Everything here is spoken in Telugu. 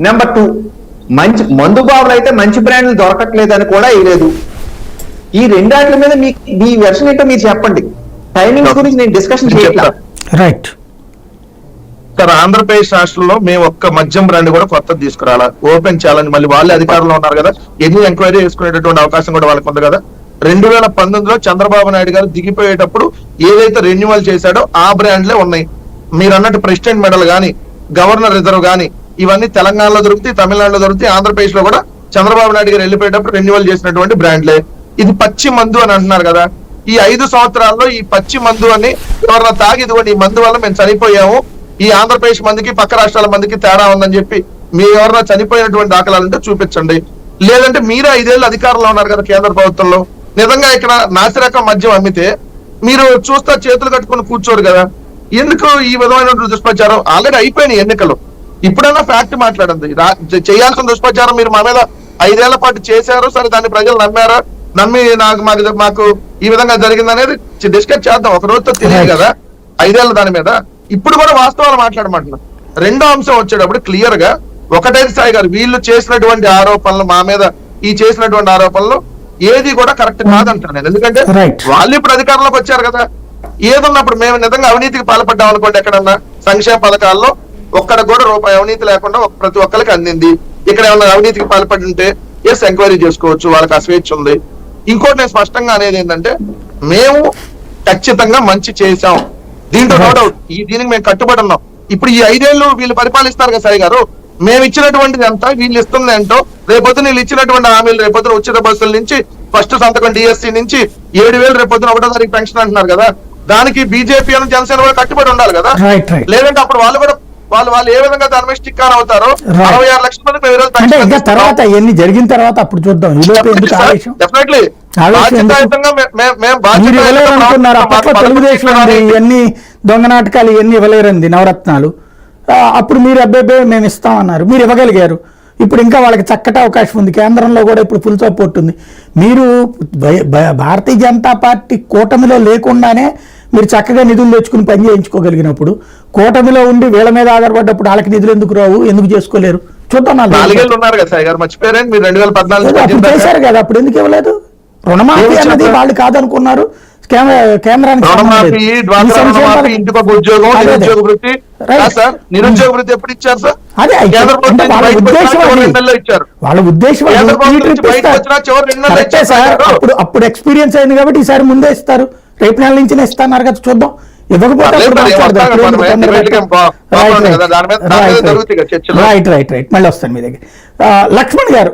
నెంబర్ 2, మంచి మందు బాబులు అయితే మంచి బ్రాండ్లు దొరకట్లేదని కూడా మంచి మందు బాబులు అయితే మంచి బ్రాండ్లు దొరకట్లేదని కూడా వేయలేదు. ఈ రెండాట్ల మీద మీ వెర్షన్ ఏంటో మీరు చెప్పండి. టైమింగ్స్ గురించి నేను డిస్కషన్ చేయట్లేదు. రైట్ సార్, ఆంధ్రప్రదేశ్ రాష్ట్రంలో మేము ఒక్క మద్యం బ్రాండ్ కూడా కొత్తది తీసుకురాలా. ఓపెన్ ఛాలెంజ్, మళ్ళీ వాళ్ళే అధికారంలో ఉన్నారు కదా, ఎన్ని ఎంక్వైరీ చేసుకునేటటువంటి అవకాశం కూడా వాళ్ళకి ఉంది కదా. 2019లో చంద్రబాబు నాయుడు గారు దిగిపోయేటప్పుడు ఏదైతే రెన్యువల్ చేశాడో ఆ బ్రాండ్లే ఉన్నాయి. మీరు అన్నట్టు ప్రెసిడెంట్ మెడల్ గానీ, గవర్నర్ రిజర్వ్ గానీ ఇవన్నీ తెలంగాణలో దొరుకుతాయి, తమిళనాడులో దొరుకుతాయి, ఆంధ్రప్రదేశ్ లో కూడా చంద్రబాబు నాయుడు గారు వెళ్ళిపోయేటప్పుడు రెన్యువల్ చేసినటువంటి బ్రాండ్లే. ఇది పచ్చి మందు అని అంటున్నారు కదా. ఈ 5 సంవత్సరాల్లో ఈ పచ్చి మందు అని ఎవరన్నా తాగి ఇదిగోండి ఈ మందు వల్ల మేము చనిపోయాము, ఈ ఆంధ్రప్రదేశ్ మందికి పక్క రాష్ట్రాల మందికి తేడా ఉందని చెప్పి మీరు ఎవరైనా చనిపోయినటువంటి దాఖలాలంటే చూపించండి. లేదంటే మీరే 5 ఏళ్ళు అధికారంలో ఉన్నారు కదా కేంద్ర ప్రభుత్వంలో, నిజంగా ఇక్కడ నాసిరకం మద్యం అమ్మితే మీరు చూస్తా చేతులు కట్టుకుని కూర్చోరు కదా. ఎందుకు ఈ విధమైన దుష్ప్రచారం? ఆల్రెడీ అయిపోయినాయి ఎన్నికలు, ఇప్పుడైనా ఫ్యాక్ట్ మాట్లాడండి. చేయాల్సిన దుష్ప్రచారం మీరు మా మీద 5 ఏళ్ల పాటు చేశారు, సరే దాన్ని ప్రజలు నమ్మారా, నమ్మి మాకు ఈ విధంగా జరిగింది అనేది డిస్కస్ చేద్దాం. ఒక రోజుతో తెలియదు కదా 5 ఏళ్ళ దాని మీద. ఇప్పుడు కూడా వాస్తవాలు మాట్లాడమంటున్నారు. రెండో అంశం వచ్చేటప్పుడు క్లియర్ గా ఒకటైతే సాయి గారు వీళ్ళు చేసినటువంటి ఆరోపణలు మా మీద చేసినటువంటి ఆరోపణలు ఏది కూడా కరెక్ట్ కాదంటాను నేను. ఎందుకంటే వాళ్ళు ఇప్పుడు అధికారంలోకి వచ్చారు కదా, ఏదున్నప్పుడు మేము నిజంగా అవినీతికి పాల్పడ్డాం అనుకోండి, ఎక్కడన్నా సంక్షేమ పథకాల్లో ఒక్కడ కూడా రూపాయి అవినీతి లేకుండా ప్రతి ఒక్కరికి అందింది. ఇక్కడ ఏమన్నా అవినీతికి పాల్పడి ఉంటే ఎస్ ఎంక్వైరీ చేసుకోవచ్చు, వాళ్ళకి ఆ స్వేచ్ఛ ఉంది. ఇంకోటి నేను స్పష్టంగా అనేది ఏంటంటే మేము ఖచ్చితంగా మంచి చేశాం, దీంట్లో నో డౌట్, దీనికి మేము కట్టుబడి ఉన్నాం. ఇప్పుడు ఈ 5 ఏళ్ళు వీళ్ళు పరిపాలిస్తారు కదా సాయి గారు, మేము ఇచ్చినటువంటిది ఎంత, వీళ్ళు ఇస్తుంది ఏంటో, రేపొద్దున వీళ్ళు ఇచ్చినటువంటి హామీలు, రేపొద్దున ఉచిత బస్సుల నుంచి ఫస్ట్ సంతకం డిఎస్సీ నుంచి 7,000 రేపొద్దున 1వ తారీఖు పెన్షన్ అంటున్నారు కదా, దానికి బీజేపీ అని జనసేన కూడా కట్టుబడి ఉండాలి కదా. లేదంటే అప్పుడు వాళ్ళు కూడా వాళ్ళు ఏ విధంగా దాని మీద స్టిక్ ఆన్ అవుతారో 66 లక్షల మంది తర్వాత ఎన్ని జరిగిన తర్వాత అప్పుడు చూద్దాం. డెఫినెట్లీ అప్పట్లో తెలుగుదేశం ఇవన్నీ దొంగ నాటకాలు ఇవన్నీ ఇవ్వలేరండి, నవరత్నాలు. అప్పుడు మీరు అబ్బాయి మేము ఇస్తామన్నారు, మీరు ఇవ్వగలిగారు. ఇప్పుడు ఇంకా వాళ్ళకి చక్కటి అవకాశం ఉంది, కేంద్రంలో కూడా ఇప్పుడు ఫుల్ సపోర్ట్ ఉంది. మీరు భారతీయ జనతా పార్టీ కూటమిలో లేకుండానే మీరు చక్కగా నిధులు తెచ్చుకుని పని చేయించుకోగలిగినప్పుడు, కూటమిలో ఉండి వీళ్ళ మీద ఆధారపడ్డప్పుడు వాళ్ళకి నిధులు ఎందుకు రావు, ఎందుకు చేసుకోలేరు చూద్దాం. చేశారు కదా, అప్పుడు ఎందుకు ఇవ్వలేదు? రుణమాఫీ అన్నది వాళ్ళు కాదనుకున్నారు, కేంద్రానికి వాళ్ళ ఉద్దేశం. అప్పుడు ఎక్స్పీరియన్స్ అయింది కాబట్టి ఈసారి ముందే ఇస్తారు, రేపు నెల నుంచి ఇస్తాన్నారు కదా, చూద్దాం. ఇవ్వకపోతే రైట్ మళ్ళీ వస్తాను మీ దగ్గర. లక్ష్మణ్ గారు,